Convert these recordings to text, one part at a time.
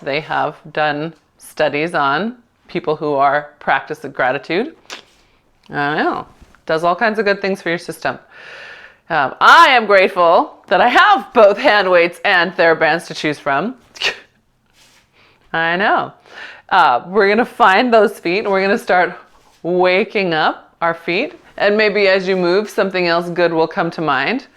They have done studies on people who are practicing gratitude. I don't know. Does all kinds of good things for your system. I am grateful that I have both hand weights and Therabands to choose from. I know. We're going to find those feet and we're going to start waking up our feet. And maybe as you move, something else good will come to mind.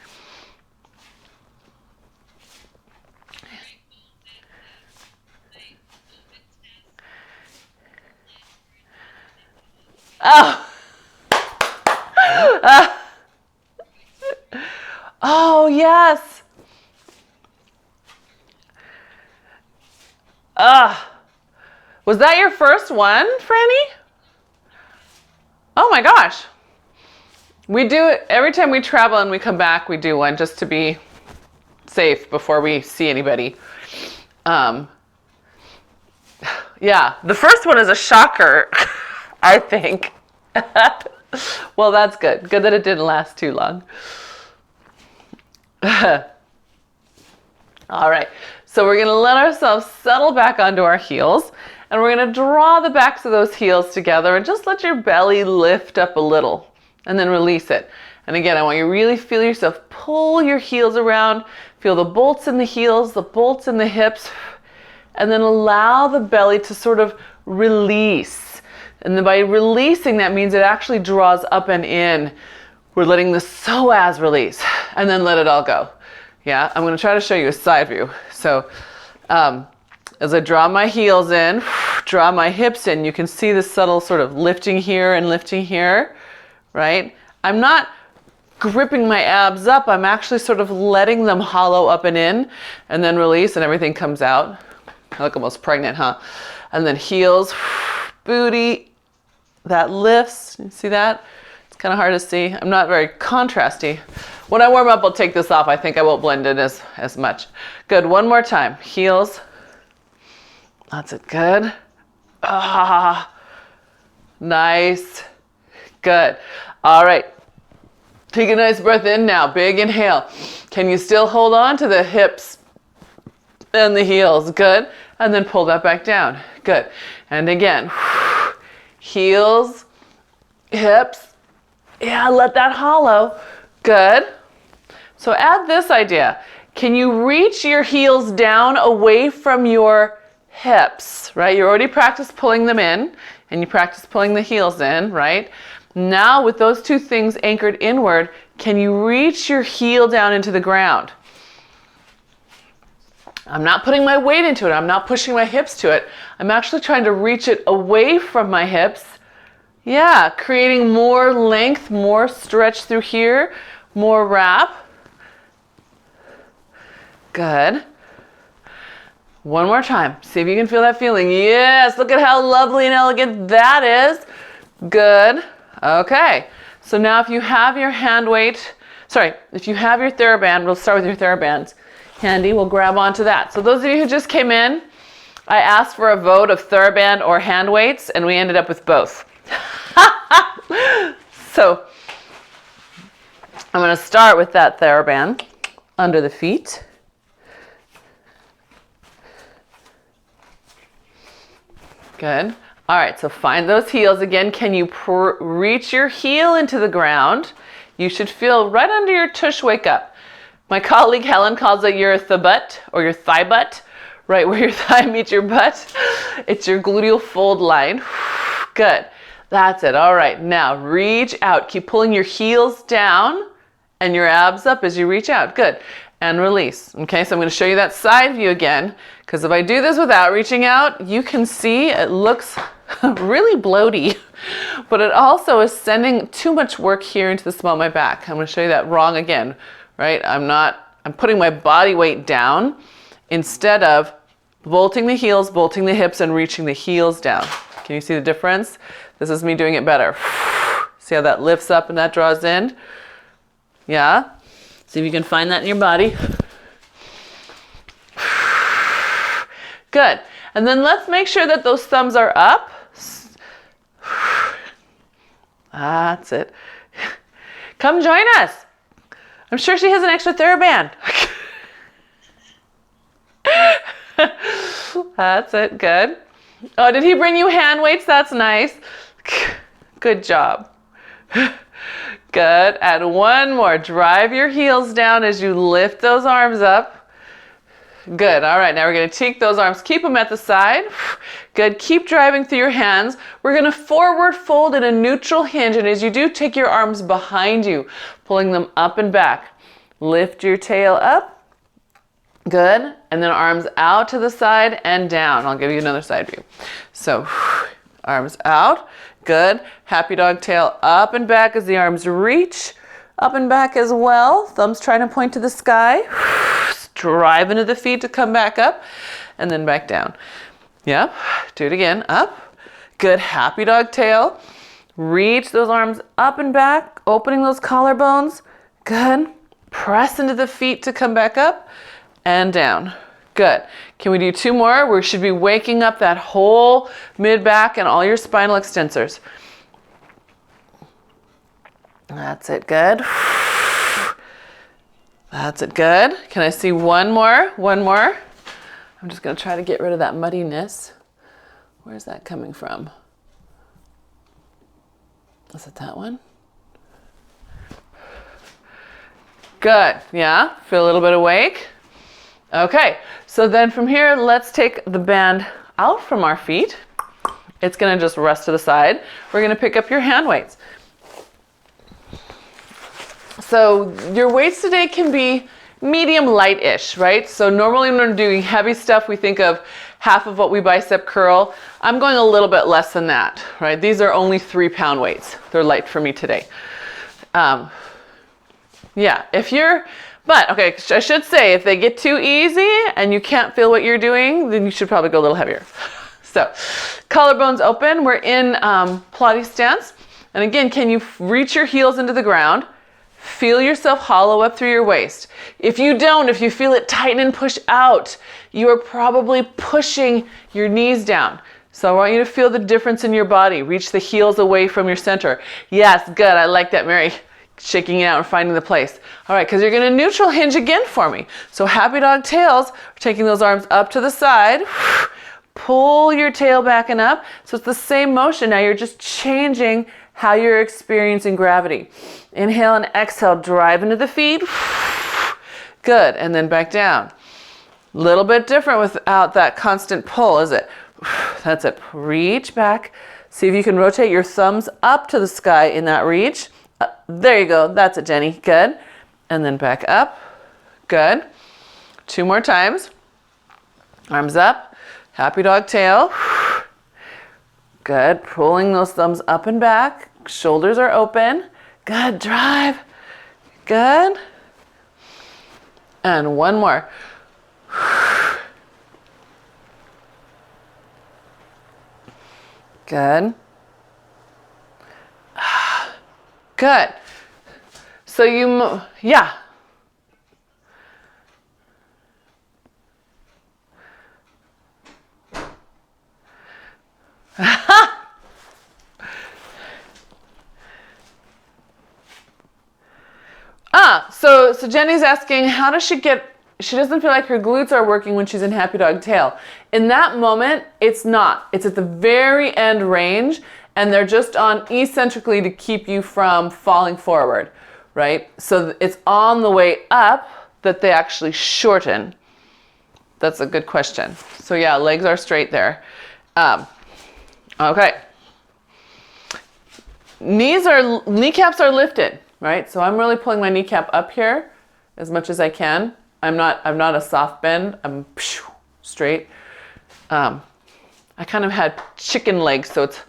Oh. Oh, yes. Was that your first one, Franny? Oh my gosh. We do it every time we travel and we come back, we do one just to be safe before we see anybody. Yeah, the first one is a shocker, I think. Well, that's good. Good that it didn't last too long. All right, so we're gonna let ourselves settle back onto our heels and we're gonna draw the backs of those heels together and just let your belly lift up a little and then release it. And again, I want you to really feel yourself pull your heels around, feel the bolts in the heels, the bolts in the hips, and then allow the belly to sort of release. And then by releasing, that means it actually draws up and in. We're letting the psoas release and then let it all go. Yeah, I'm going to try to show you a side view. So as I draw my heels in, draw my hips in, you can see the subtle sort of lifting here and lifting here, right? I'm not gripping my abs up. I'm actually sort of letting them hollow up and in and then release and everything comes out. I look almost pregnant, huh? And then heels, booty, that lifts. You see that? It's kind of hard to see. I'm not very contrasty. When I warm up, I'll take this off. I think I won't blend in as much. Good, one more time. Heels. That's it, good. Nice. Good. All right. Take a nice breath in now. Big inhale. Can you still hold on to the hips and the heels? Good. And then pull that back down. Good. And again. Heels, hips. Yeah, let that hollow. Good. So add this idea. Can you reach your heels down away from your hips, right? You already practiced pulling them in and you practice pulling the heels in, right? Now with those two things anchored inward, can you reach your heel down into the ground? I'm not putting my weight into it. I'm not pushing my hips to it. I'm actually trying to reach it away from my hips. Yeah, creating more length, more stretch through here, more wrap. Good. One more time. See if you can feel that feeling. Yes, look at how lovely and elegant that is. Good. Okay. So now if you have your hand weight, if you have your Theraband, we'll start with your Therabands. Handy, we'll grab onto that. So those of you who just came in, I asked for a vote of Theraband or hand weights, and we ended up with both. So I'm going to start with that Theraband under the feet. Good. All right, so find those heels again. Can you reach your heel into the ground? You should feel right under your tush wake up. My colleague Helen calls it your butt or your thigh butt, right where your thigh meets your butt. It's your gluteal fold line. Good. That's it. All right, now reach out. Keep pulling your heels down and your abs up as you reach out. Good. And release. Okay, so I'm going to show you that side view again, because if I do this without reaching out, you can see it looks really bloaty, but it also is sending too much work here into the small of my back. I'm going to show you that wrong again, right? I'm putting my body weight down instead of bolting the heels, bolting the hips, and reaching the heels down. Can you see the difference? This is me doing it better. See how that lifts up and that draws in? Yeah? See if you can find that in your body. Good. And then let's make sure that those thumbs are up. That's it. Come join us. I'm sure she has an extra Theraband. That's it, good. Oh, did he bring you hand weights? That's nice. Good job. Good, and one more. Drive your heels down as you lift those arms up. Good, all right, now we're gonna take those arms, keep them at the side. Good, keep driving through your hands. We're gonna forward fold in a neutral hinge, and as you do, take your arms behind you, pulling them up and back. Lift your tail up. Good, and then arms out to the side and down. I'll give you another side view. So, arms out, good. Happy dog tail up and back as the arms reach. Up and back as well. Thumbs trying to point to the sky. Drive into the feet to come back up and then back down. Yep, do it again, up. Good, happy dog tail. Reach those arms up and back, opening those collarbones. Good, press into the feet to come back up and down. Good, can we do two more? We should be waking up that whole mid-back and all your spinal extensors. That's it, good. That's it, good. Can I see one more? One more. I'm just gonna try to get rid of that muddiness. Where's that coming from? Is it that one? Good, yeah, feel a little bit awake. Okay, so then from here, let's take the band out from our feet. It's gonna just rest to the side. We're gonna pick up your hand weights. So your weights today can be medium light-ish, right? So normally when we're doing heavy stuff, we think of half of what we bicep curl. I'm going a little bit less than that, right? These are only 3-pound weights. They're light for me today. Yeah, but okay, I should say if they get too easy and you can't feel what you're doing, then you should probably go a little heavier. So collarbones open, we're in Pilates stance. And again, can you reach your heels into the ground? Feel yourself hollow up through your waist. If you feel it tighten and push out, you are probably pushing your knees down. So I want you to feel the difference in your body. Reach the heels away from your center. Yes, good, I like that, Mary. Shaking it out and finding the place. All right, because you're gonna neutral hinge again for me. So happy dog tails, we're taking those arms up to the side. Pull your tail back and up. So it's the same motion. Now you're just changing how you're experiencing gravity. Inhale and exhale, drive into the feet. Good, and then back down. Little bit different without that constant pull, is it? That's it, reach back. See if you can rotate your thumbs up to the sky in that reach. There you go, that's it, Jenny, good. And then back up, good. 2 more times. Arms up, happy dog tail. Good, pulling those thumbs up and back. Shoulders are open. Good, drive. Good. And one more. Good. Good. So you move, yeah. So Jenny's asking, how does she doesn't feel like her glutes are working when she's in happy dog tail. In that moment, it's not. It's at the very end range, and they're just on eccentrically to keep you from falling forward, right? So it's on the way up that they actually shorten. That's a good question. So yeah, legs are straight there. Okay. Kneecaps are lifted, right? So I'm really pulling my kneecap up here as much as I can. I'm not a soft bend. I'm straight. I kind of had chicken legs, so it's,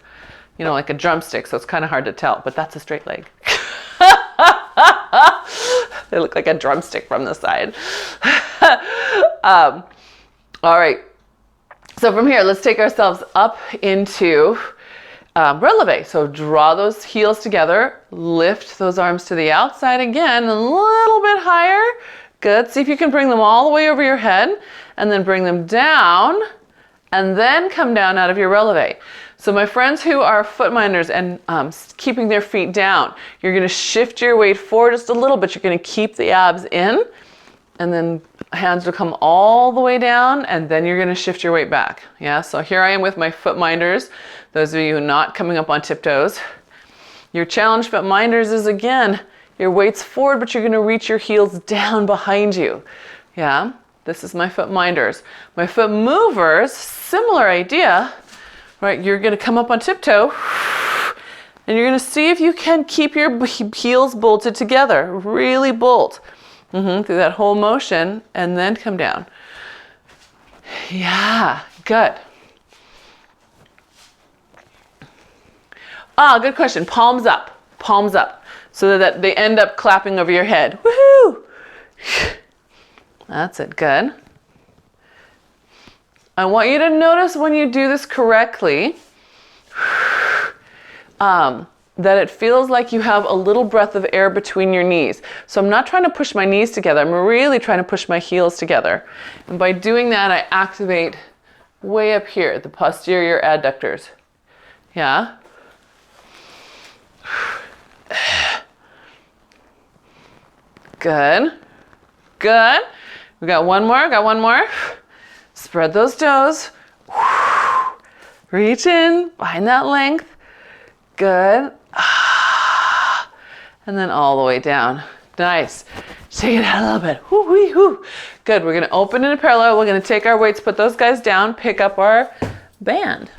like a drumstick, so it's kind of hard to tell, but that's a straight leg. They look like a drumstick from the side. All right. So from here, let's take ourselves up into releve. So draw those heels together, lift those arms to the outside again, a little bit higher. Good. See if you can bring them all the way over your head and then bring them down and then come down out of your releve. So my friends who are foot minders and keeping their feet down, you're going to shift your weight forward just a little bit. You're going to keep the abs in and then hands will come all the way down, and then you're gonna shift your weight back. Yeah, so here I am with my foot minders. Those of you who are not coming up on tiptoes. Your challenge foot minders is, again, your weight's forward, but you're gonna reach your heels down behind you. Yeah, this is my foot minders. My foot movers, similar idea, right? You're gonna come up on tiptoe, and you're gonna see if you can keep your heels bolted together. Really bolt through that whole motion, and then come down. Yeah, good. Ah, good question. Palms up, so that they end up clapping over your head. Woohoo! That's it, good. I want you to notice when you do this correctly, that it feels like you have a little breath of air between your knees. So I'm not trying to push my knees together. I'm really trying to push my heels together. And by doing that, I activate way up here, the posterior adductors. Yeah? Good. Good. We got one more. Spread those toes. Reach in, find that length. Good. And then all the way down. Nice. Shake it out a little bit. Woo. Good. We're going to open in a parallel. We're going to take our weights, put those guys down, pick up our band.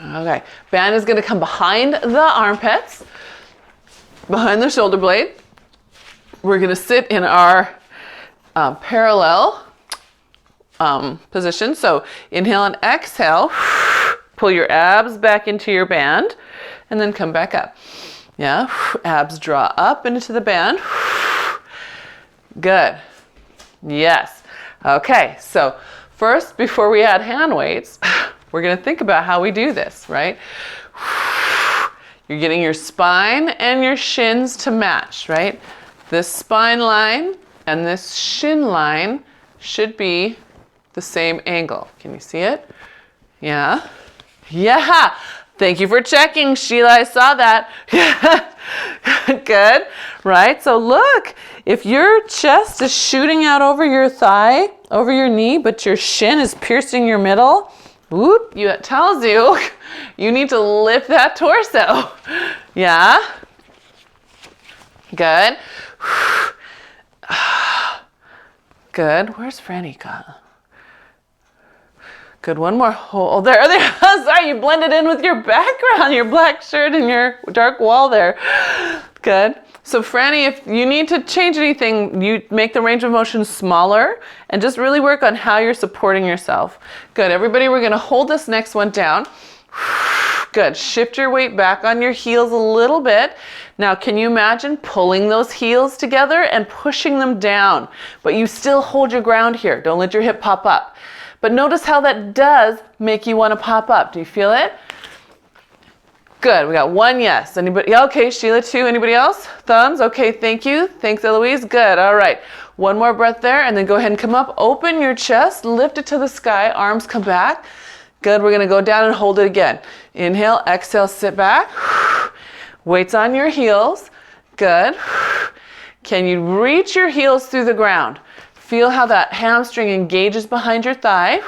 Okay. Band is going to come behind the armpits, behind the shoulder blade. We're going to sit in our parallel position. So inhale and exhale. Pull your abs back into your band, and then come back up. Yeah, abs draw up into the band. Good. Yes. Okay, so first, before we add hand weights, we're going to think about how we do this, right? You're getting your spine and your shins to match, right? This spine line and this shin line should be the same angle. Can you see it? Yeah. Yeah. Thank you for checking, Sheila. I saw that. Good. Right? So look, if your chest is shooting out over your thigh, over your knee, but your shin is piercing your middle, whoop, it tells you you need to lift that torso. Yeah. Good. Good. Where's Franny gone? Good. One more. Oh, there. Sorry, you blended in with your background, your black shirt and your dark wall there. Good. So Franny, if you need to change anything, you make the range of motion smaller and just really work on how you're supporting yourself. Good. Everybody, we're going to hold this next one down. Good. Shift your weight back on your heels a little bit. Now, can you imagine pulling those heels together and pushing them down? But you still hold your ground here. Don't let your hip pop up. But notice how that does make you want to pop up. Do you feel it? Good. We got one yes. Anybody? Okay, Sheila, two. Anybody else? Thumbs. Okay, thank you. Thanks, Eloise. Good. All right. One more breath there, and then go ahead and come up. Open your chest. Lift it to the sky. Arms come back. Good. We're going to go down and hold it again. Inhale. Exhale. Sit back. Weights on your heels. Good. Can you reach your heels through the ground? Feel how that hamstring engages behind your thigh.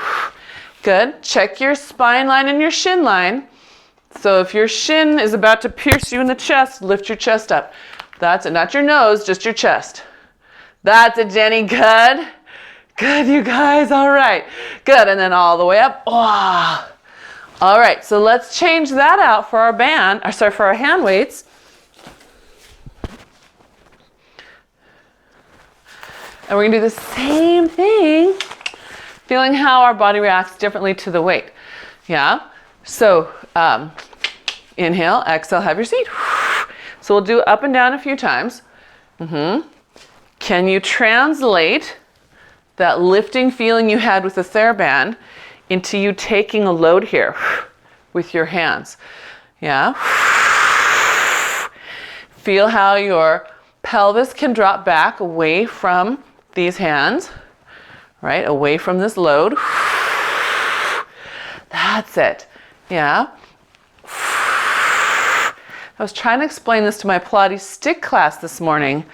Good. Check your spine line and your shin line. So if your shin is about to pierce you in the chest, lift your chest up. That's it. Not your nose, just your chest. That's it, Jenny. Good. Good, you guys. All right. Good. And then all the way up. Oh. All right. So let's change that out for our for our hand weights. And we're going to do the same thing, feeling how our body reacts differently to the weight. Yeah? So inhale, exhale, have your seat. So we'll do up and down a few times. Can you translate that lifting feeling you had with the Theraband into you taking a load here with your hands? Yeah? Feel how your pelvis can drop back away from these hands, right? Away from this load. That's it. Yeah. I was trying to explain this to my Pilates stick class this morning.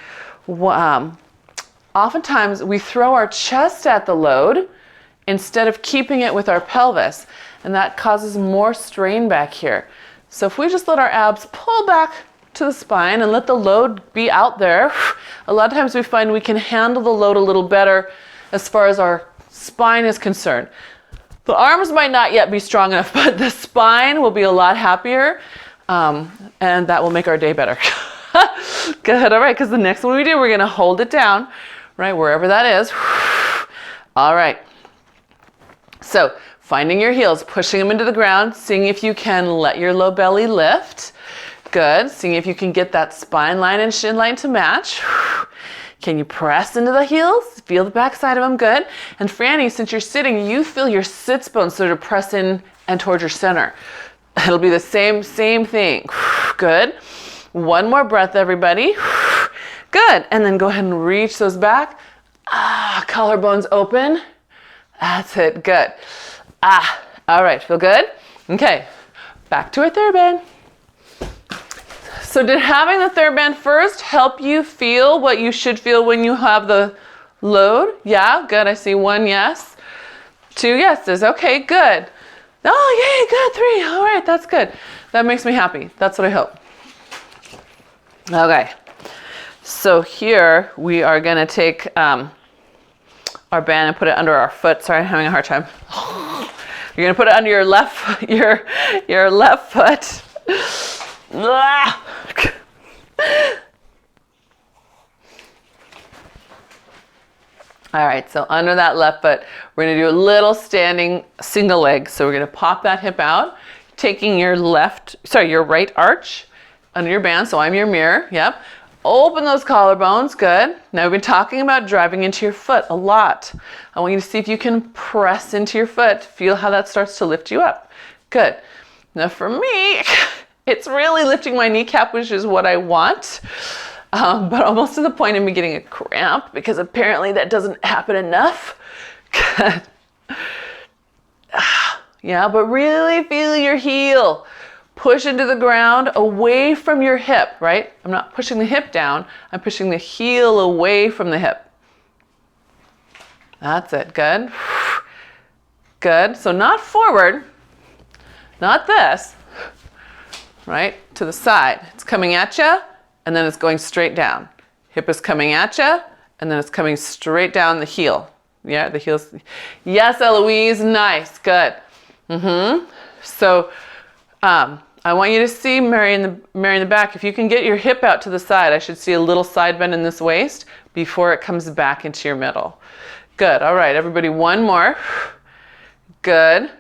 Oftentimes we throw our chest at the load instead of keeping it with our pelvis, and that causes more strain back here. So if we just let our abs pull back to the spine and let the load be out there, a lot of times we find we can handle the load a little better as far as our spine is concerned. The arms might not yet be strong enough, but the spine will be a lot happier, and that will make our day better. Good, all right, because the next one we do, we're gonna hold it down, right, wherever that is. All right, so finding your heels, pushing them into the ground, seeing if you can let your low belly lift. Good, seeing if you can get that spine line and shin line to match. Can you press into the heels? Feel the back side of them, good. And Franny, since you're sitting, you feel your sits bones sort of press in and towards your center. It'll be the same thing. Good. One more breath, everybody. Good, and then go ahead and reach those back. Collarbones open. That's it, good. All right, feel good? Okay, back to our Theraband. So did having the Theraband first help you feel what you should feel when you have the load? Yeah, good, I see 1 yes. 2 yeses, okay, good. Oh, yay, good, 3, all right, that's good. That makes me happy, that's what I hope. Okay, so here we are gonna take our band and put it under our foot. Sorry, I'm having a hard time. You're gonna put it under your left, your left foot. All right, so under that left foot, we're gonna do a little standing single leg. So we're gonna pop that hip out, taking your right arch under your band, so I'm your mirror, yep. Open those collarbones, good. Now we've been talking about driving into your foot a lot. I want you to see if you can press into your foot, feel how that starts to lift you up. Good. Now for me, it's really lifting my kneecap, which is what I want, but almost to the point of me getting a cramp because apparently that doesn't happen enough. Good. Yeah, but really feel your heel. Push into the ground away from your hip, right? I'm not pushing the hip down, I'm pushing the heel away from the hip. That's it, good. Good, so not forward, not this, right? To the side. It's coming at you, and then it's going straight down. Hip is coming at you, and then it's coming straight down the heel. Yeah, the heel's, yes, Eloise, nice, good. So, I want you to see Mary in the back. If you can get your hip out to the side, I should see a little side bend in this waist before it comes back into your middle. Good, all right, everybody, one more. Good.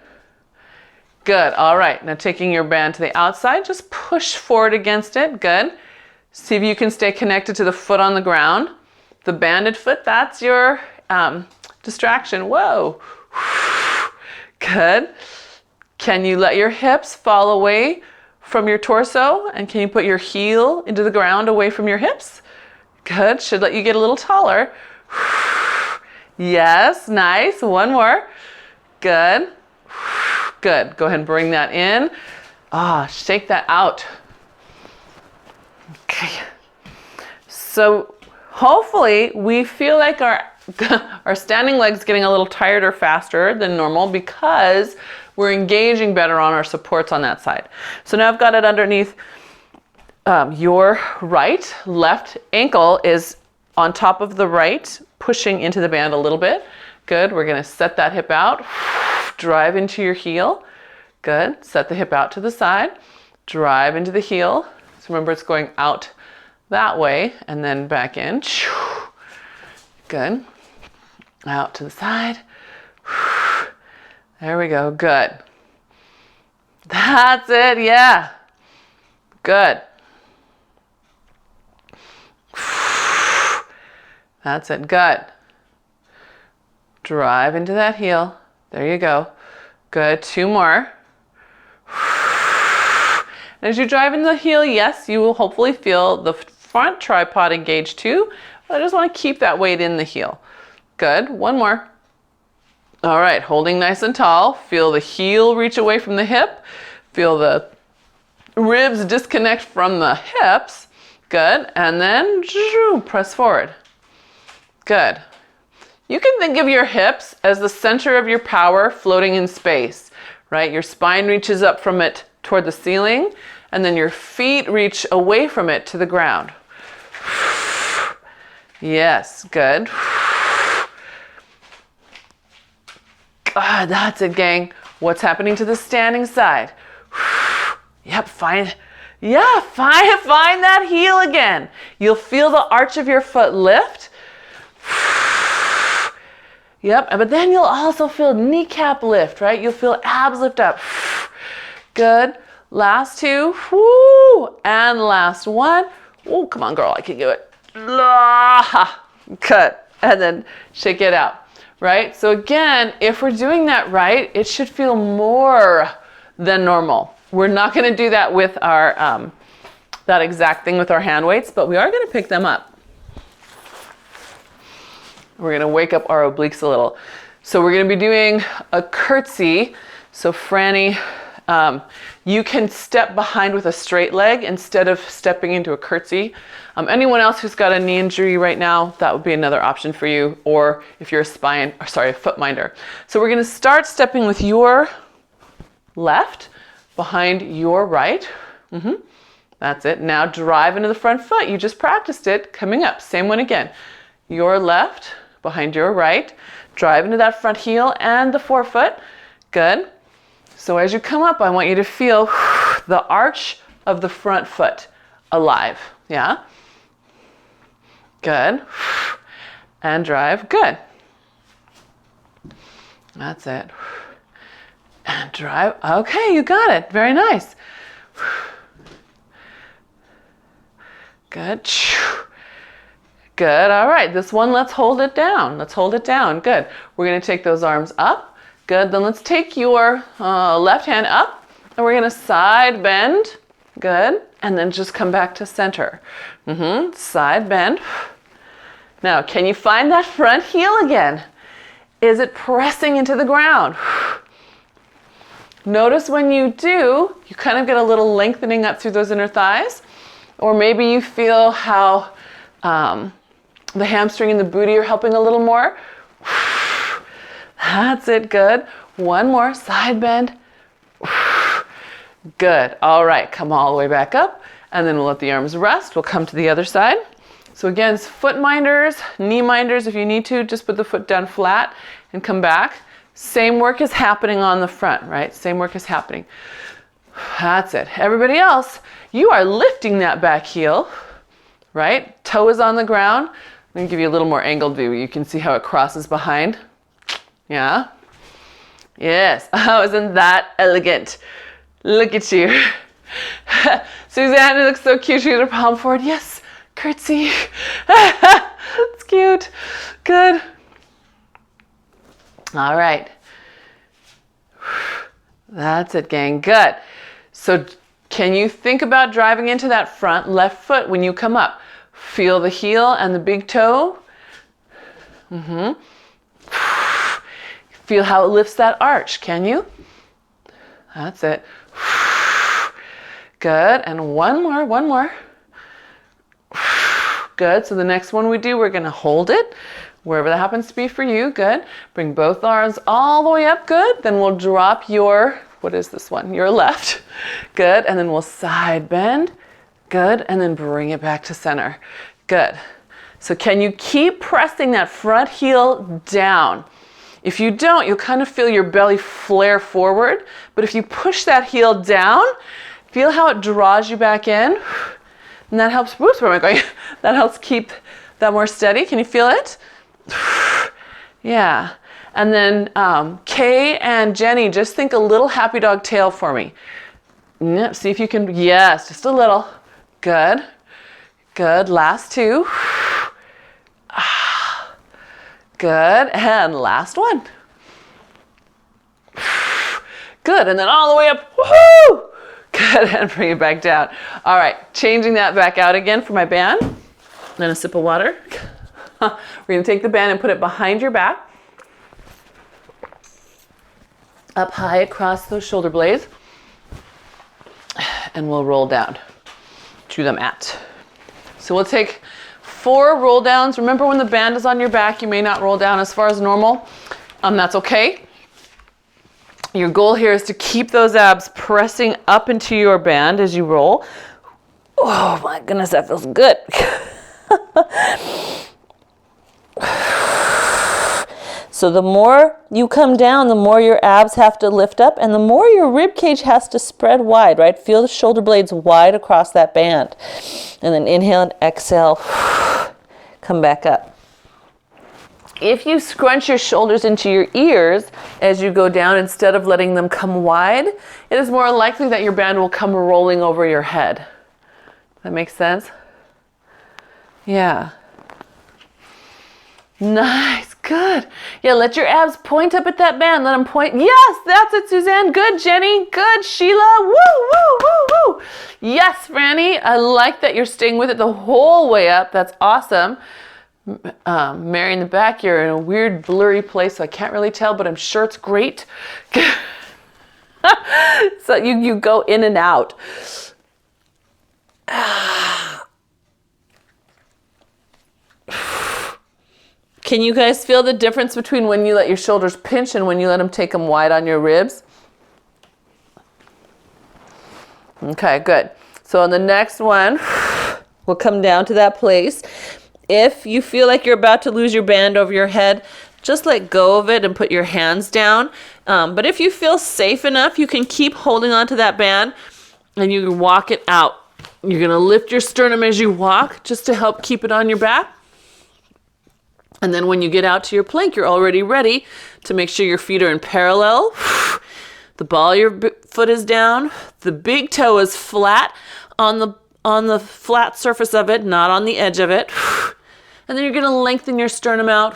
Good, all right, now taking your band to the outside, just push forward against it, good. See if you can stay connected to the foot on the ground. The banded foot, that's your distraction, whoa. Good. Can you let your hips fall away from your torso? And can you put your heel into the ground away from your hips? Good, should let you get a little taller. Yes, nice, one more. Good, good, go ahead and bring that in. Shake that out. Okay, so hopefully we feel like our standing leg's getting a little tired or faster than normal because we're engaging better on our supports on that side. So now I've got it underneath your right. Left ankle is on top of the right, pushing into the band a little bit. Good, we're gonna set that hip out. Drive into your heel. Good, set the hip out to the side. Drive into the heel. So remember it's going out that way and then back in. Good, out to the side. There we go, good. That's it, yeah. Good. That's it, good. Drive into that heel. There you go. Good, 2 more. As you drive into the heel, yes, you will hopefully feel the front tripod engaged too, but I just want to keep that weight in the heel. Good, 1 more. All right, holding nice and tall. Feel the heel reach away from the hip. Feel the ribs disconnect from the hips. Good. And then press forward. Good. You can think of your hips as the center of your power floating in space, right? Your spine reaches up from it toward the ceiling, and then your feet reach away from it to the ground. Yes, good. That's it, gang. What's happening to the standing side? Yep, find that heel again. You'll feel the arch of your foot lift. Yep, but then you'll also feel kneecap lift, right? You'll feel abs lift up. Good. Last two. Woo. And last one. Oh, come on, girl, I can do it. Cut. And then shake it out, right? So again, if we're doing that right, it should feel more than normal. We're not going to do that with our, that exact thing with our hand weights, but we are going to pick them up. We're going to wake up our obliques a little. So we're going to be doing a curtsy. So Franny, you can step behind with a straight leg instead of stepping into a curtsy. Anyone else who's got a knee injury right now, that would be another option for you. Or if you're a foot minder. So we're going to start stepping with your left behind your right. That's it. Now drive into the front foot. You just practiced it. Coming up. Same one again. Your left behind your right. Drive into that front heel and the forefoot. Good. So as you come up, I want you to feel the arch of the front foot alive. Yeah? Good. And drive. Good. That's it. And drive. Okay, you got it. Very nice. Good. Good. All right. This one, let's hold it down. Let's hold it down. Good. We're going to take those arms up. Good. Then let's take your left hand up and we're going to side bend. Good. And then just come back to center. Side bend. Now, can you find that front heel again? Is it pressing into the ground? Notice when you do, you kind of get a little lengthening up through those inner thighs. Or maybe you feel how the hamstring and the booty are helping a little more. That's it, good. One more, side bend. Good, all right, come all the way back up. And then we'll let the arms rest. We'll come to the other side. So again, foot minders, knee minders, if you need to, just put the foot down flat and come back. Same work is happening on the front, right? Same work is happening. That's it. Everybody else, you are lifting that back heel, right? Toe is on the ground. Let me give you a little more angled view. You can see how it crosses behind. Yeah? Yes. Oh, isn't that elegant? Look at you. Suzanne looks so cute. She has her palm forward. Yes. Curtsy. It's cute. Good. All right. That's it, gang. Good. So can you think about driving into that front left foot when you come up? Feel the heel and the big toe. Feel how it lifts that arch, can you? That's it. Good. And one more. Good. So the next one we do, we're going to hold it wherever that happens to be for you. Good. Bring both arms all the way up. Good. Then we'll drop your, what is this one? Your left. Good. And then we'll side bend. Good. And then bring it back to center. Good. So can you keep pressing that front heel down? If you don't, you'll kind of feel your belly flare forward. But if you push that heel down, feel how it draws you back in. And that helps, whoops, where am I going? That helps keep that more steady. Can you feel it? Yeah. And then Kay and Jenny, just think a little happy dog tail for me. Yep, see if you can, yes, just a little. Good. Good. Last two. Good. And last one. Good. And then all the way up. Woohoo! Good. And bring it back down. All right. Changing that back out again for my band. Then a sip of water. We're going to take the band and put it behind your back. Up high across those shoulder blades. and we'll roll down to the mat. So we'll take 4 roll downs. Remember, when the band is on your back, you may not roll down as far as normal. That's okay. Your goal here is to keep those abs pressing up into your band as you roll. Oh my goodness, that feels good. So the more you come down, the more your abs have to lift up and the more your rib cage has to spread wide, right? Feel the shoulder blades wide across that band. And then inhale and exhale, come back up. If you scrunch your shoulders into your ears as you go down instead of letting them come wide, it is more likely that your band will come rolling over your head. That makes sense? Yeah. Nice, good. Yeah, let your abs point up at that band. Let them point. Yes, that's it, Suzanne. Good, Jenny. Good, Sheila. Woo, woo, woo, woo. Yes, Franny. I like that you're staying with it the whole way up. That's awesome. Mary in the back, you're in a weird blurry place, so I can't really tell, but I'm sure it's great. So you go in and out. Can you guys feel the difference between when you let your shoulders pinch and when you let them take them wide on your ribs? Okay, good. So on the next one, we'll come down to that place. If you feel like you're about to lose your band over your head, just let go of it and put your hands down. But if you feel safe enough, you can keep holding on to that band and you can walk it out. You're going to lift your sternum as you walk just to help keep it on your back. And then when you get out to your plank, you're already ready to make sure your feet are in parallel. The ball of your foot is down. The big toe is flat on the flat surface of it, not on the edge of it. And then you're going to lengthen your sternum out.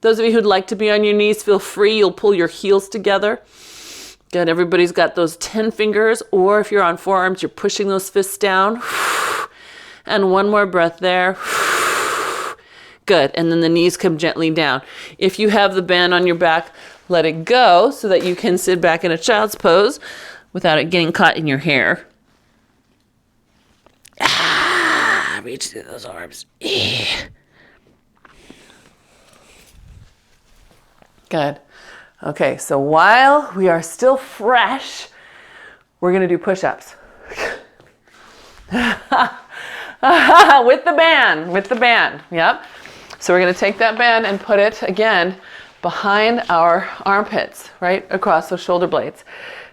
Those of you who'd like to be on your knees, feel free. You'll pull your heels together. Good, everybody's got those 10 fingers, or if you're on forearms, you're pushing those fists down. And one more breath there. Good, and then the knees come gently down. If you have the band on your back, let it go so that you can sit back in a child's pose without it getting caught in your hair. Reach through those arms. Good. Okay, so while we are still fresh, we're going to do push-ups. With the band, yep. So we're going to take that band and put it, again, behind our armpits, right across those shoulder blades.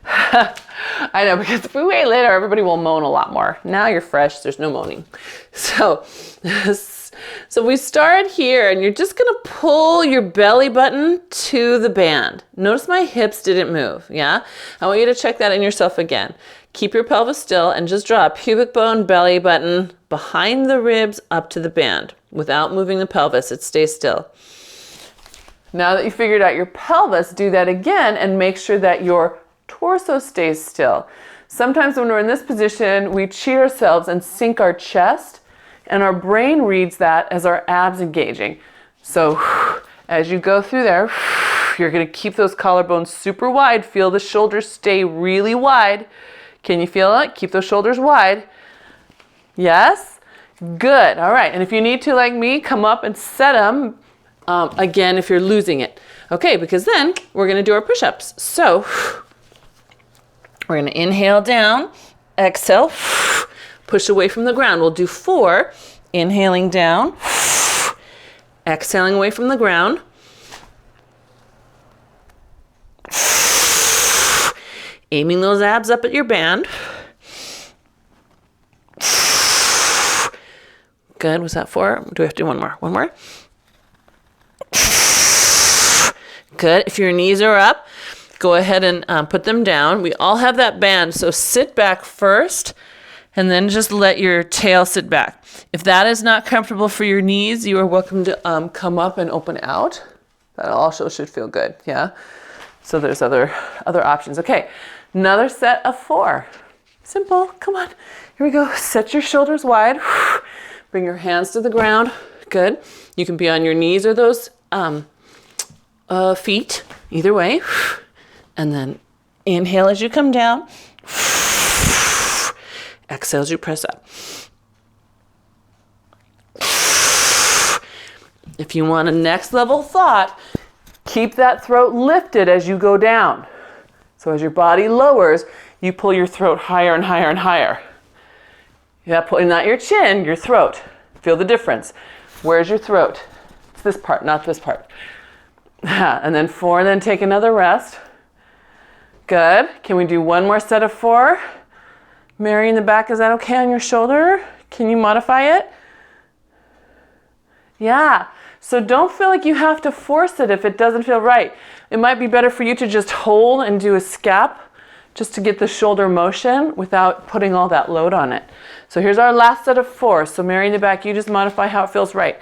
I know, because if we wait later, everybody will moan a lot more. Now you're fresh, there's no moaning. So we start here, and you're just going to pull your belly button to the band. Notice my hips didn't move, yeah? I want you to check that in yourself again. Keep your pelvis still and just draw a pubic bone belly button behind the ribs up to the band without moving the pelvis. It stays still. Now that you figured out your pelvis, do that again and make sure that your torso stays still. Sometimes when we're in this position, we cheat ourselves and sink our chest, and our brain reads that as our abs engaging. So as you go through there, you're going to keep those collarbones super wide. Feel the shoulders stay really wide. Can you feel it? Keep those shoulders wide. Yes? Good. All right. And if you need to, like me, come up and set them again if you're losing it. Okay, because then we're going to do our push-ups. So we're going to inhale down, exhale, push away from the ground. We'll do 4. Inhaling down, exhaling away from the ground. Aiming those abs up at your band. Good. Was that 4? Do we have to do one more? One more. Good. If your knees are up, go ahead and put them down. We all have that band, so sit back first and then just let your tail sit back. If that is not comfortable for your knees, you are welcome to come up and open out. That also should feel good, yeah? So there's other options. Okay, another set of 4. Simple, come on. Here we go. Set your shoulders wide. Bring your hands to the ground. Good. You can be on your knees or those feet, either way. And then inhale as you come down. Exhale as you press up. If you want a next level thought, keep that throat lifted as you go down. So as your body lowers, you pull your throat higher and higher and higher. Yeah, pulling not your chin, your throat. Feel the difference. Where's your throat? It's this part, not this part. And then 4, and then take another rest. Good. Can we do one more set of 4? Mary in the back, is that okay on your shoulder? Can you modify it? Yeah. So don't feel like you have to force it if it doesn't feel right. It might be better for you to just hold and do a scap just to get the shoulder motion without putting all that load on it. So here's our last set of 4. So Mary in the back, you just modify how it feels right.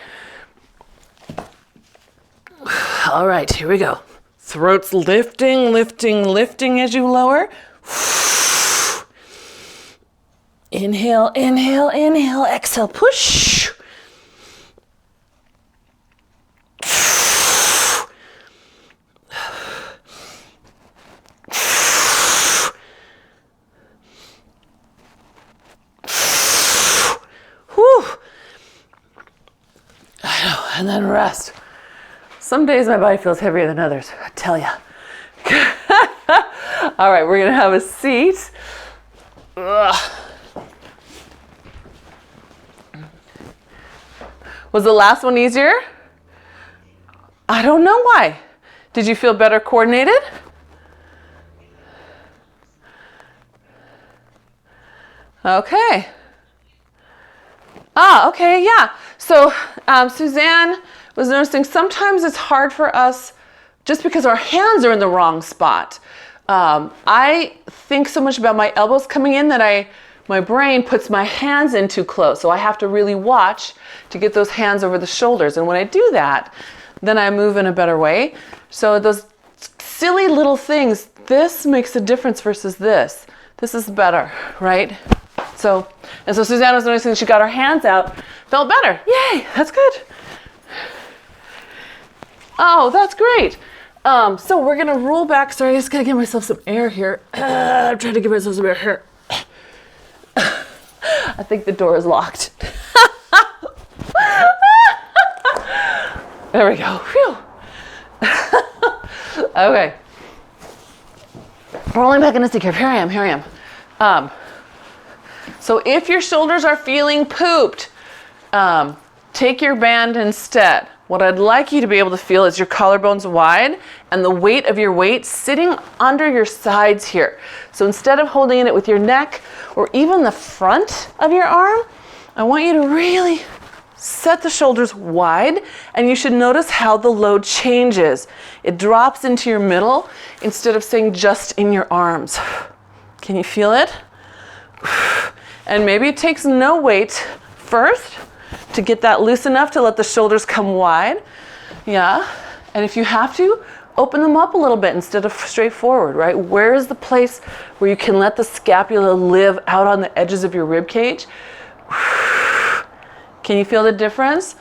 All right, here we go. Throat's lifting, lifting, lifting as you lower. Inhale, inhale, inhale, exhale, push. Whew. I know, and then rest. Some days my body feels heavier than others, I tell ya. All right, we're gonna have a seat. Ugh. Was the last one easier? I don't know why. Did you feel better coordinated? Okay. Okay, yeah. So Suzanne was noticing sometimes it's hard for us just because our hands are in the wrong spot. I think so much about my elbows coming in that my brain puts my hands in too close. So I have to really watch to get those hands over the shoulders. And when I do that, then I move in a better way. So those silly little things, this makes a difference versus this. This is better, right? So Suzanne was noticing she got her hands out, felt better. Yay, that's good. Oh, that's great. So we're gonna roll back. Sorry, I just gotta give myself some air here. I'm trying to give myself some air here. I think the door is locked. There we go. Phew. Okay. Rolling back into seat curve. Here I am. So if your shoulders are feeling pooped, take your band instead. What I'd like you to be able to feel is your collarbones wide and the weight of your weight sitting under your sides here. So instead of holding it with your neck or even the front of your arm, I want you to really set the shoulders wide, and you should notice how the load changes. It drops into your middle instead of staying just in your arms. Can you feel it? And maybe it takes no weight first to get that loose enough to let the shoulders come wide. Yeah. And if you have to, open them up a little bit instead of straight forward, right? Where is the place where you can let the scapula live out on the edges of your rib cage? Can you feel the difference?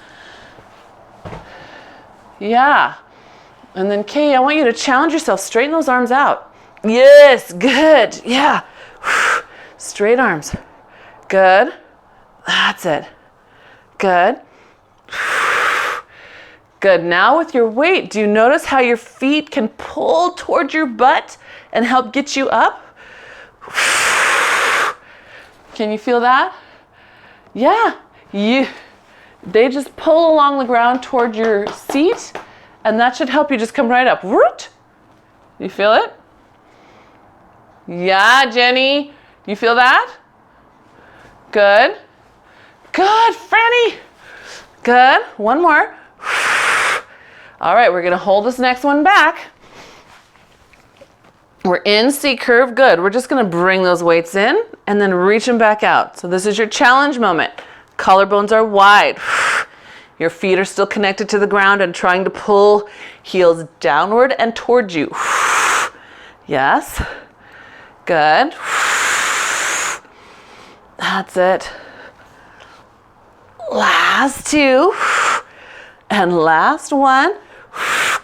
Yeah. And then Kay, I want you to challenge yourself. Straighten those arms out. Yes, good. Yeah. Straight arms. Good. That's it. Good. Good. Now with your weight, do you notice how your feet can pull towards your butt and help get you up? Can you feel that? Yeah. They just pull along the ground toward your seat, and that should help you just come right up. You feel it? Yeah, Jenny. You feel that? Good. Good, Franny. Good. One more. All right, we're going to hold this next one back. We're in C curve. Good. We're just going to bring those weights in and then reach them back out. So this is your challenge moment. Collarbones are wide. Your feet are still connected to the ground and trying to pull heels downward and towards you. Yes. Good. That's it. Last two. And last one.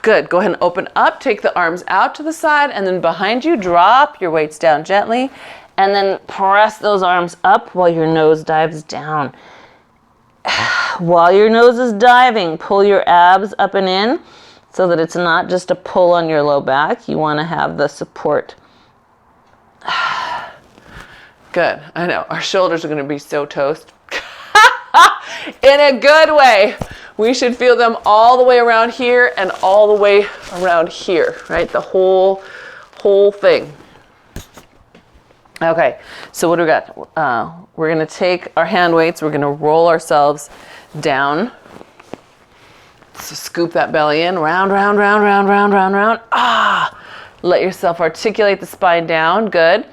Good. Go ahead and open up. Take the arms out to the side, and then behind you, drop your weights down gently And then press those arms up while your nose dives down. While your nose is diving, pull your abs up and in so that it's not just a pull on your low back. You want to have the support. Good. I know. Our shoulders are going to be so toast. In a good way. We should feel them all the way around here and all the way around here, right? The whole thing. Okay, so what do we got? We're going to take our hand weights. We're going to roll ourselves down. So scoop that belly in. Round, round, round, round, round, round, round. Let yourself articulate the spine down. Good.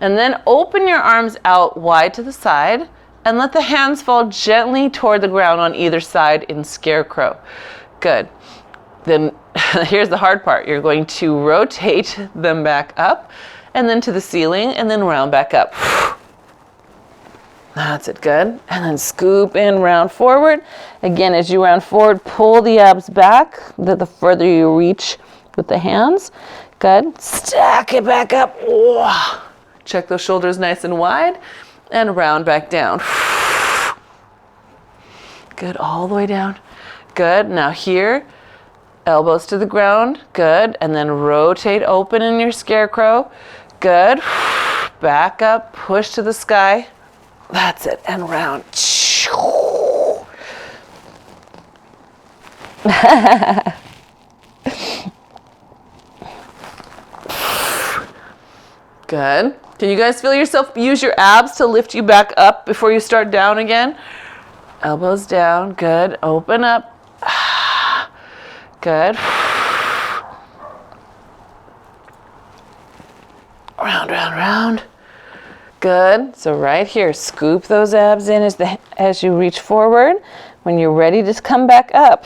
And then open your arms out wide to the side and let the hands fall gently toward the ground on either side in scarecrow. Good. Then here's the hard part. You're going to rotate them back up and then to the ceiling and then round back up. That's it. Good. And then scoop in, round forward. Again, as you round forward, pull the abs back the further you reach with the hands. Good. Stack it back up. Check those shoulders nice and wide and round back down. Good. All the way down. Good. Now here, elbows to the ground. Good. And then rotate open in your scarecrow. Good. Back up, push to the sky. That's it. And round. Good. Can you guys feel yourself use your abs to lift you back up before you start down again? Elbows down. Good. Open up. Good. Round, round, round. Good. So right here, scoop those abs in as you reach forward. When you're ready, just come back up.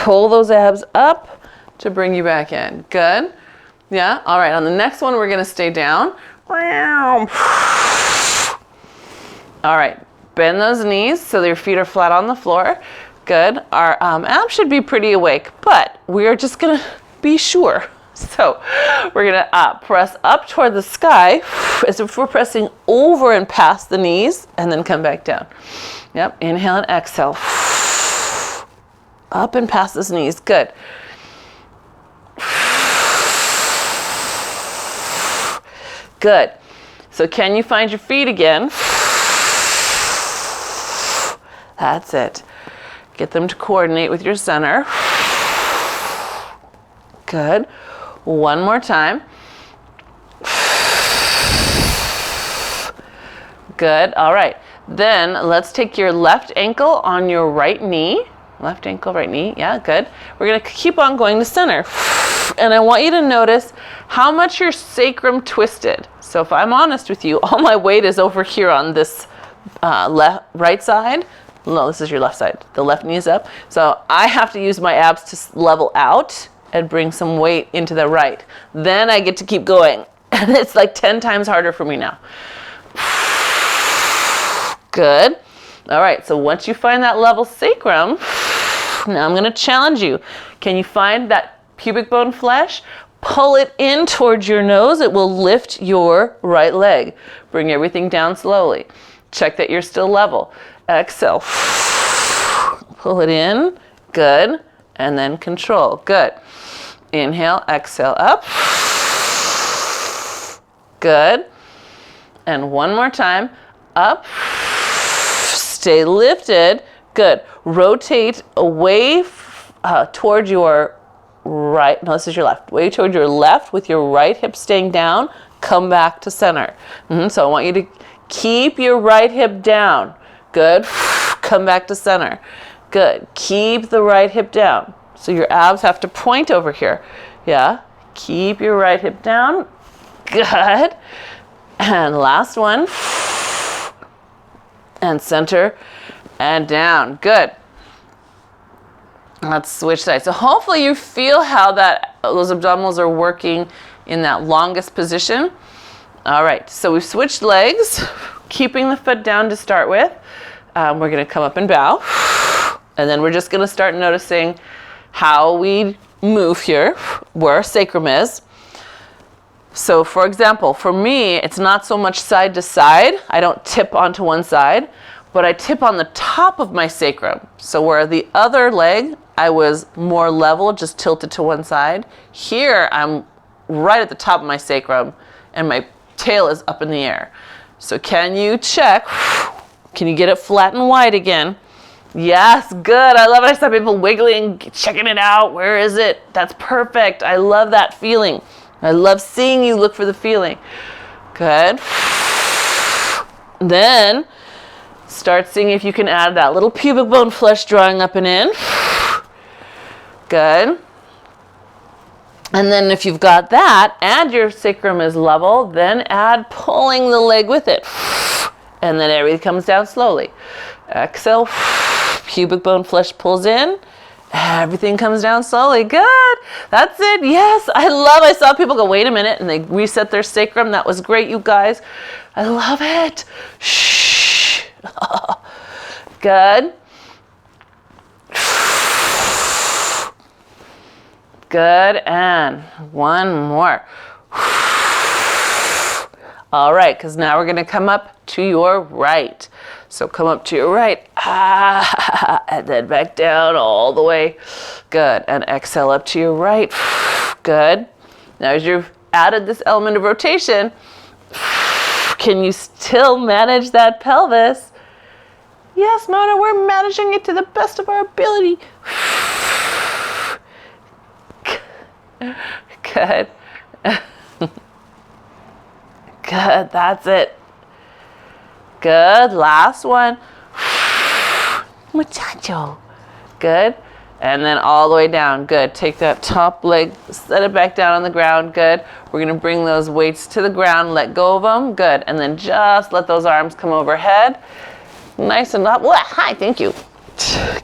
Pull those abs up to bring you back in. Good. Yeah. All right. On the next one, we're going to stay down. All right. Bend those knees so that your feet are flat on the floor. Good. Our abs should be pretty awake, but we're just going to be sure. So we're going to press up toward the sky as if we're pressing over and past the knees and then come back down. Yep. Inhale and exhale. Up and past those knees. Good. Good. So can you find your feet again? That's it. Get them to coordinate with your center. Good. One more time. Good. All right. Then let's take your left ankle on your right knee. Left ankle, right knee. Yeah, good. We're going to keep on going to center. And I want you to notice how much your sacrum twisted. So if I'm honest with you, all my weight is over here on this right side. No, this is your left side. The left knee is up. So I have to use my abs to level out and bring some weight into the right. Then I get to keep going. And it's like 10 times harder for me now. Good. All right, so once you find that level sacrum, now I'm going to challenge you. Can you find that pubic bone flesh? Pull it in towards your nose. It will lift your right leg. Bring everything down slowly. Check that you're still level. Exhale. Pull it in. Good. And then control. Good. Inhale, exhale up. Good. And one more time. Up. Stay lifted. Good. Rotate away toward your right. No, this is your left. Way toward your left with your right hip staying down. Come back to center. So I want you to keep your right hip down. Good. Come back to center. Good. Keep the right hip down. So your abs have to point over here. Yeah. Keep your right hip down. Good. And last one. And center and down. Good. Let's switch sides. So hopefully you feel how those abdominals are working in that longest position. All right. So we've switched legs, keeping the foot down to start with. We're going to come up and bow. And then we're just going to start noticing how we move here, where our sacrum is. So for example, for me, it's not so much side to side. I don't tip onto one side, but I tip on the top of my sacrum. So where the other leg, I was more level, just tilted to one side. Here, I'm right at the top of my sacrum and my tail is up in the air. So can you check? Can you get it flat and wide again? Yes, good. I love it. I saw people wiggling, checking it out. Where is it? That's perfect. I love that feeling. I love seeing you look for the feeling. Good. Then start seeing if you can add that little pubic bone flesh drawing up and in. Good. And then if you've got that and your sacrum is level, then add pulling the leg with it. And then everything comes down slowly. Exhale, pubic bone flesh pulls in. Everything comes down slowly. Good. That's it. Yes. I saw people go, wait a minute, and they reset their sacrum. That was great, you guys. I love it. Shh. Good. Good. And one more. All right, because now we're going to come up to your right. So come up to your right, and then back down all the way. Good, and exhale up to your right. Good. Now as you've added this element of rotation, can you still manage that pelvis? Yes, Mona, we're managing it to the best of our ability. Good. Good, that's it. Good, last one. Muchacho. Good. And then all the way down. Good. Take that top leg, set it back down on the ground. Good. We're going to bring those weights to the ground, let go of them. Good. And then just let those arms come overhead. Nice and up. Hi, thank you.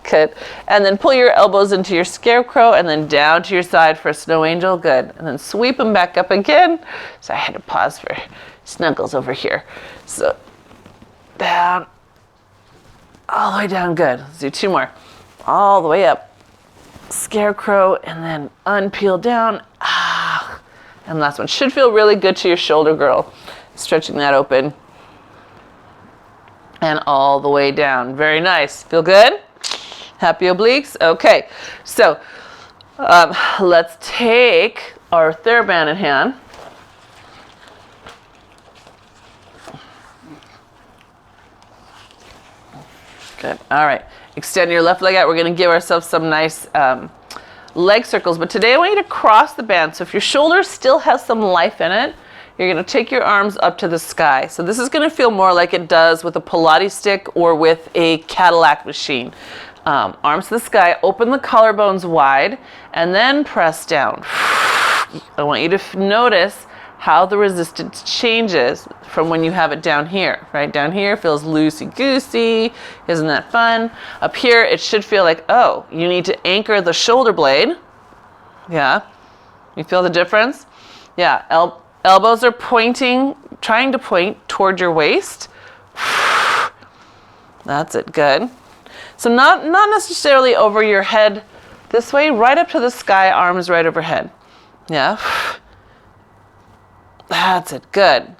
Good. And then pull your elbows into your scarecrow and then down to your side for a snow angel. Good. And then sweep them back up again. So I had to pause for snuggles over here. So down, all the way down. Good. Let's do two more. All the way up. Scarecrow and then unpeel down. And last one. Should feel really good to your shoulder girdle. Stretching that open. And all the way down. Very nice. Feel good? Happy obliques? Okay. So let's take our Theraband in hand. Good. All right. Extend your left leg out. We're going to give ourselves some nice leg circles. But today I want you to cross the band. So if your shoulder still has some life in it, you're going to take your arms up to the sky. So this is going to feel more like it does with a Pilates stick or with a Cadillac machine. Arms to the sky, open the collarbones wide, and then press down. I want you to notice how the resistance changes from when you have it down here. Right down here feels loosey-goosey. Isn't that fun? Up here, it should feel like, oh, you need to anchor the shoulder blade. Yeah. You feel the difference? Yeah. Elbows are pointing, trying to point toward your waist. That's it, good. So not necessarily over your head this way, right up to the sky, arms right overhead. Yeah. That's it, good.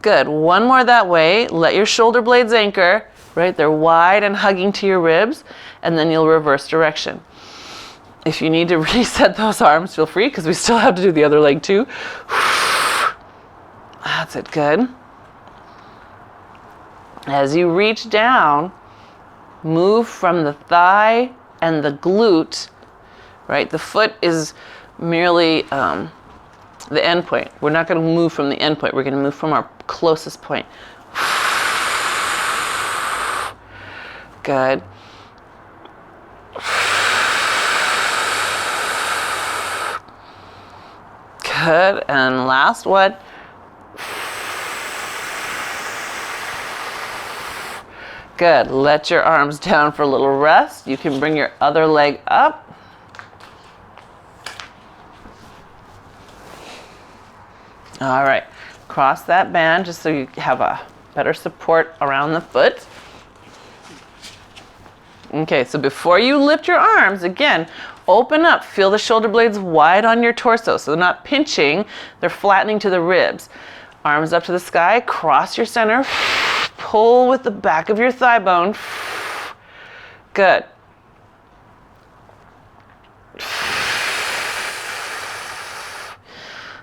Good, one more that way. Let your shoulder blades anchor, right? They're wide and hugging to your ribs, and then you'll reverse direction. If you need to reset those arms, feel free, because we still have to do the other leg too. That's it, good. As you reach down, move from the thigh and the glute, right? The foot is merely the end point. We're not going to move from the end point. We're going to move from our closest point. Good. Good, and last one. Good, let your arms down for a little rest. You can bring your other leg up. All right, cross that band just so you have a better support around the foot. Okay, so before you lift your arms, again, Open up. Feel the shoulder blades wide on your torso. So they're not pinching. They're flattening to the ribs. Arms up to the sky. Cross your center. Pull with the back of your thigh bone. Good.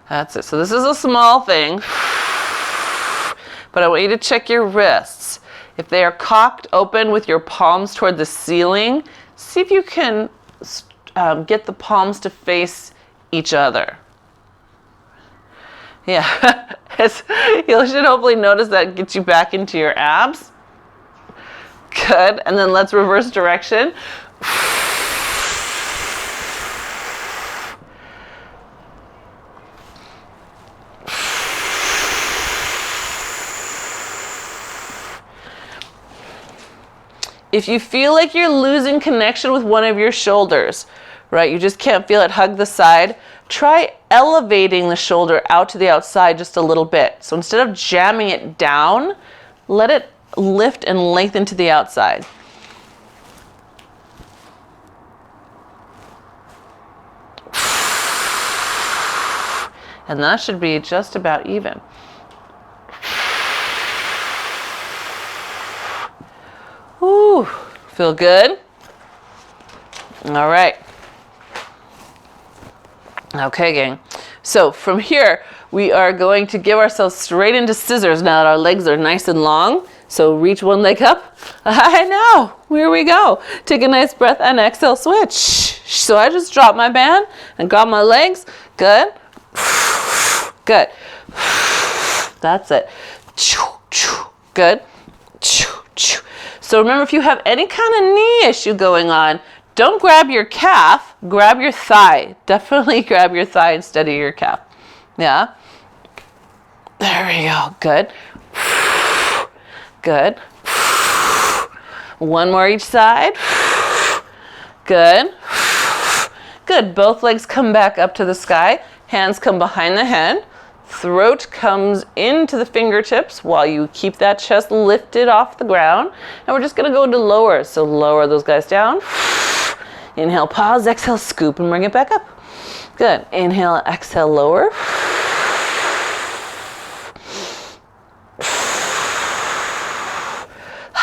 That's it. So this is a small thing. But I want you to check your wrists. If they are cocked open with your palms toward the ceiling, see if you can get the palms to face each other. Yeah, you should hopefully notice that gets you back into your abs. Good, and then let's reverse direction. If you feel like you're losing connection with one of your shoulders, right, you just can't feel it, hug the side, try elevating the shoulder out to the outside just a little bit. So instead of jamming it down, let it lift and lengthen to the outside. And that should be just about even. Ooh, feel good? All right. Okay, gang. So from here, we are going to give ourselves straight into scissors now that our legs are nice and long. So reach one leg up. I know. Here we go. Take a nice breath and exhale, switch. So I just dropped my band and got my legs. Good. Good. That's it. Good. So remember, if you have any kind of knee issue going on, don't grab your calf, grab your thigh. Definitely grab your thigh instead of your calf. Yeah? There we go. Good. Good. One more each side. Good. Good. Both legs come back up to the sky. Hands come behind the head. Throat comes into the fingertips while you keep that chest lifted off the ground. And we're just going to go to lower. So lower those guys down. Inhale, pause, exhale, scoop, and bring it back up. Good. Inhale, exhale, lower.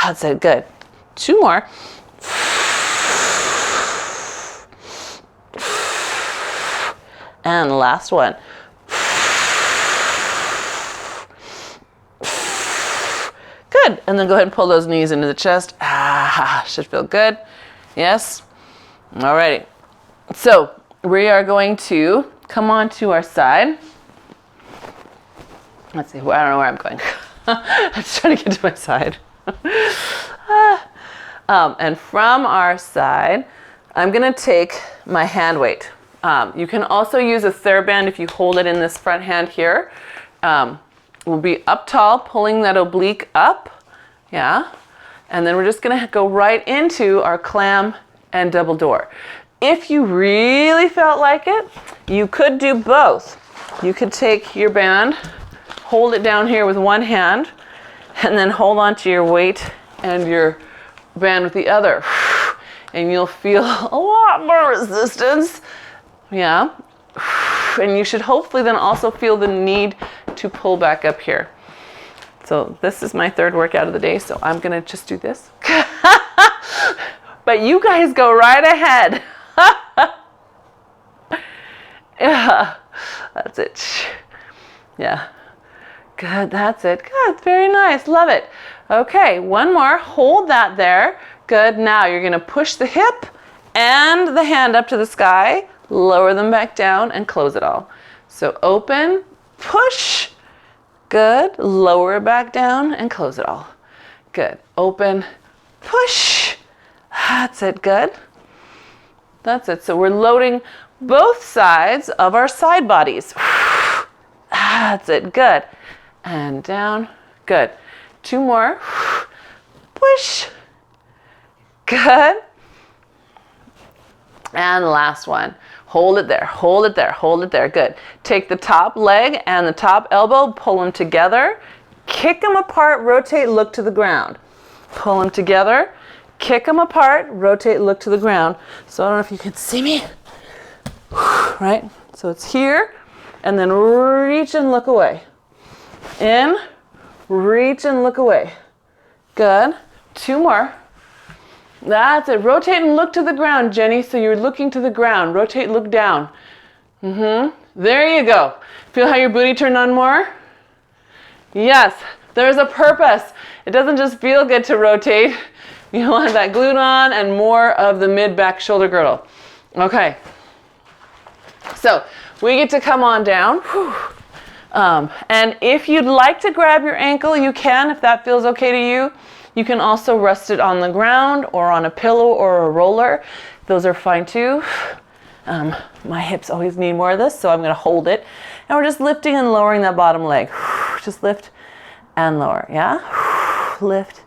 That's it. Good. Two more. And last one. Good. And then go ahead and pull those knees into the chest. Should feel good. Yes. Alrighty. So we are going to come on to our side. Let's see. I don't know where I'm going. I'm just trying to get to my side. And from our side, I'm going to take my hand weight. You can also use a Theraband if you hold it in this front hand here. We'll be up tall, pulling that oblique up. Yeah. And then we're just going to go right into our clam and double door. If you really felt like it, you could do both. You could take your band, hold it down here with one hand, and then hold on to your weight and your band with the other. And you'll feel a lot more resistance. Yeah. And you should hopefully then also feel the need to pull back up here. So this is my third workout of the day, so I'm gonna just do this. But you guys go right ahead. Yeah, that's it. Yeah, good, that's it. Good, very nice, love it. Okay, one more, hold that there. Good, now you're gonna push the hip and the hand up to the sky, lower them back down and close it all. So open, push, good, lower it back down and close it all. Good, open, push, that's it, good. That's it, so we're loading both sides of our side bodies. That's it, good. And down, good. Two more, push, good. And last one. Hold it there, hold it there, hold it there. Good. Take the top leg and the top elbow, pull them together, kick them apart, rotate, look to the ground. Pull them together, kick them apart, rotate, look to the ground. So I don't know if you can see me, right? So it's here, and then reach and look away. In, reach and look away. Good. 2 more. That's it. Rotate and look to the ground, Jenny. So you're looking to the ground. Rotate, look down. There you go. Feel how your booty turned on more? Yes. There's a purpose. It doesn't just feel good to rotate. You want that glute on and more of the mid-back shoulder girdle. Okay. So we get to come on down. And if you'd like to grab your ankle, you can, if that feels okay to you. You can also rest it on the ground or on a pillow or a roller. Those are fine too. My hips always need more of this, so I'm going to hold it. And we're just lifting and lowering that bottom leg. Just lift and lower, yeah? Lift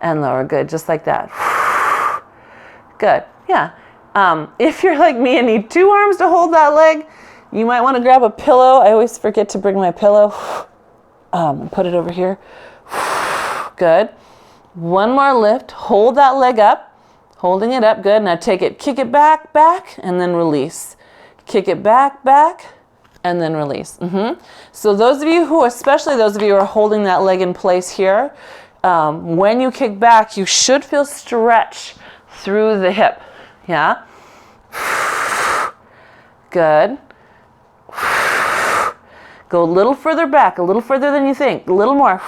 and lower, good, just like that. Good, yeah. If you're like me and need 2 arms to hold that leg, you might want to grab a pillow. I always forget to bring my pillow. And put it over here. Good. 1 more lift. Hold that leg up. Holding it up. Good. Now take it, kick it back, back, and then release. Kick it back, back, and then release. So those of you who, especially those of you who are holding that leg in place here, when you kick back, you should feel stretch through the hip. Yeah? Good. Go a little further back, a little further than you think, a little more.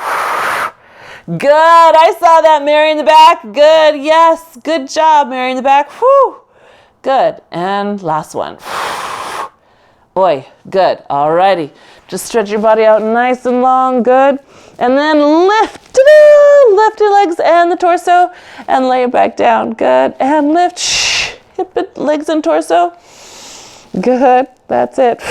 Good, I saw that, Mary in the back. Good, yes, good job, Mary in the back. Whew. Good, and last one. Oi, good, alrighty. Just stretch your body out nice and long, good. And then lift, ta-da! Lift your legs and the torso, and lay it back down, good. And lift, hip it, legs and torso. Good, that's it.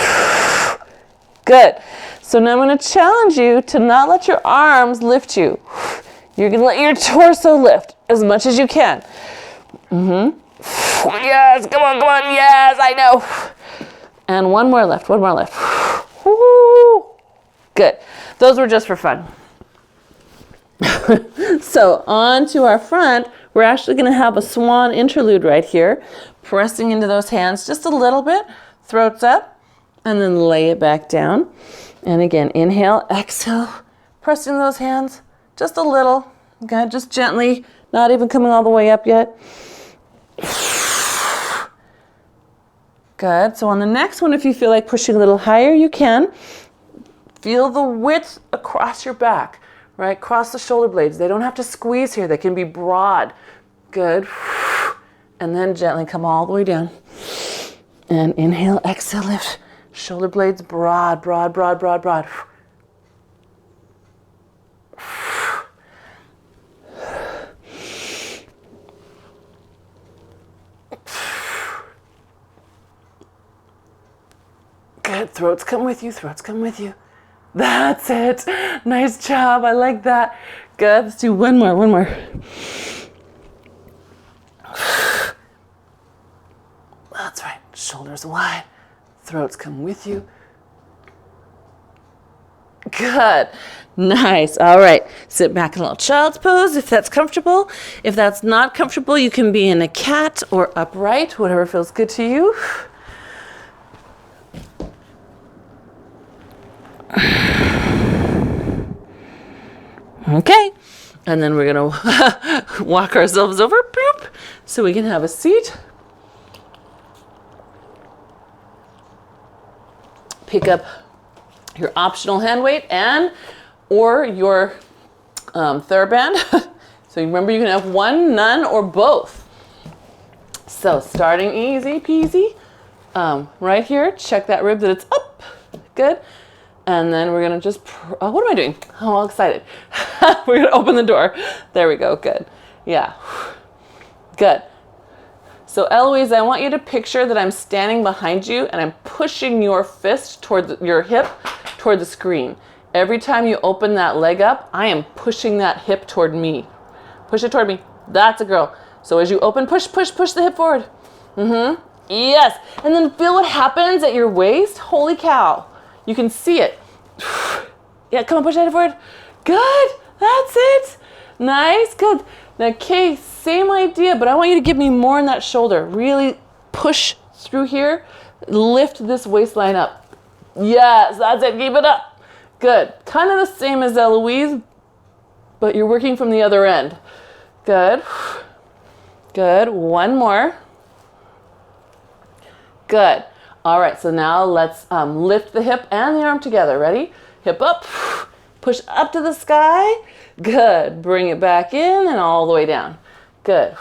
Good. So now I'm going to challenge you to not let your arms lift you. You're going to let your torso lift as much as you can. Yes, come on, yes, I know. And 1 more lift, 1 more lift. Woo. Good. Those were just for fun. So on to our front, we're actually going to have a swan interlude right here. Pressing into those hands just a little bit. Throats up. And then lay it back down. And again, inhale, exhale, pressing those hands just a little. Okay, just gently, not even coming all the way up yet. Good. So on the next one, if you feel like pushing a little higher, you can. Feel the width across your back, right? Cross the shoulder blades. They don't have to squeeze here. They can be broad. Good. And then gently come all the way down. And inhale, exhale, lift. Shoulder blades broad, broad, broad, broad, broad. Good. Throats come with you. Throats come with you. That's it. Nice job. I like that. Good. Let's do 1 more. 1 more. That's right. Shoulders wide. Throats come with you. Good. Nice. All right. Sit back in a little child's pose if that's comfortable. If that's not comfortable, you can be in a cat or upright, whatever feels good to you. Okay. And then we're going to walk ourselves over, boop, so we can have a seat. Pick up your optional hand weight or your Theraband. So remember, you can have 1, none, or both. So starting easy peasy. Right here, check that rib that it's up. Good. And then we're going to just, what am I doing? I'm all excited. We're going to open the door. There we go. Good. Yeah. Good. So Eloise, I want you to picture that I'm standing behind you and I'm pushing your fist toward your hip toward the screen. Every time you open that leg up, I am pushing that hip toward me. Push it toward me. That's a girl. So as you open, push the hip forward. Yes. And then feel what happens at your waist. Holy cow. You can see it. Yeah, come on, push that hip forward. Good. That's it. Nice. Good. Now, Kay, same idea, but I want you to give me more in that shoulder. Really push through here. Lift this waistline up. Yes, that's it. Keep it up. Good. Kind of the same as Eloise, but you're working from the other end. Good. Good. One more. Good. All right, so now let's lift the hip and the arm together. Ready? Hip up. Push up to the sky. Good. Bring it back in and all the way down. Good.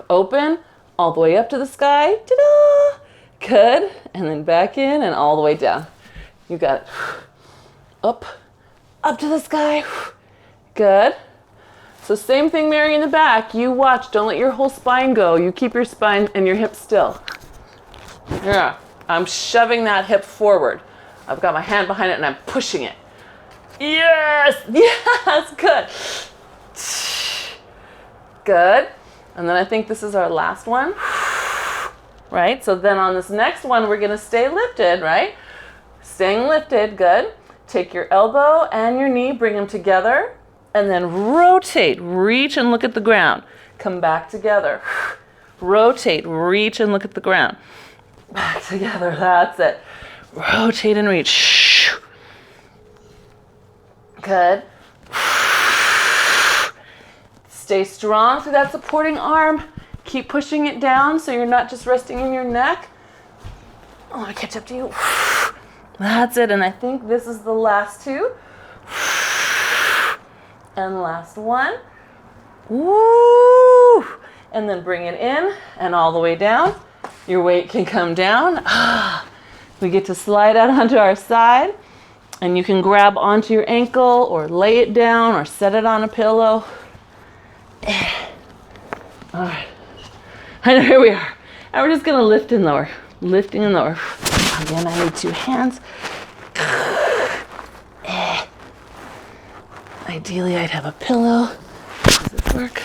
Open all the way up to the sky. Ta-da! Good. And then back in and all the way down. You got it. Up to the sky. Good. So same thing, Mary, in the back. You watch. Don't let your whole spine go. You keep your spine and your hips still. Yeah. I'm shoving that hip forward. I've got my hand behind it and I'm pushing it. Yes. Yes. Good. Good. And then I think this is our last one. Right? So then on this next one, we're going to stay lifted, right? Staying lifted. Good. Take your elbow and your knee, bring them together, and then rotate. Reach and look at the ground. Come back together. Rotate. Reach and look at the ground. Back together. That's it. Rotate and reach. Good. Stay strong through that supporting arm. Keep pushing it down so you're not just resting in your neck. I want to catch up to you. That's it. And I think this is the last two. And last one. Woo! And then bring it in and all the way down. Your weight can come down. We get to slide out onto our side. And you can grab onto your ankle or lay it down or set it on a pillow. All right. And here we are. And we're just going to lift and lower. Lifting and lower. Again, I need two hands. Ideally, I'd have a pillow. Does this work?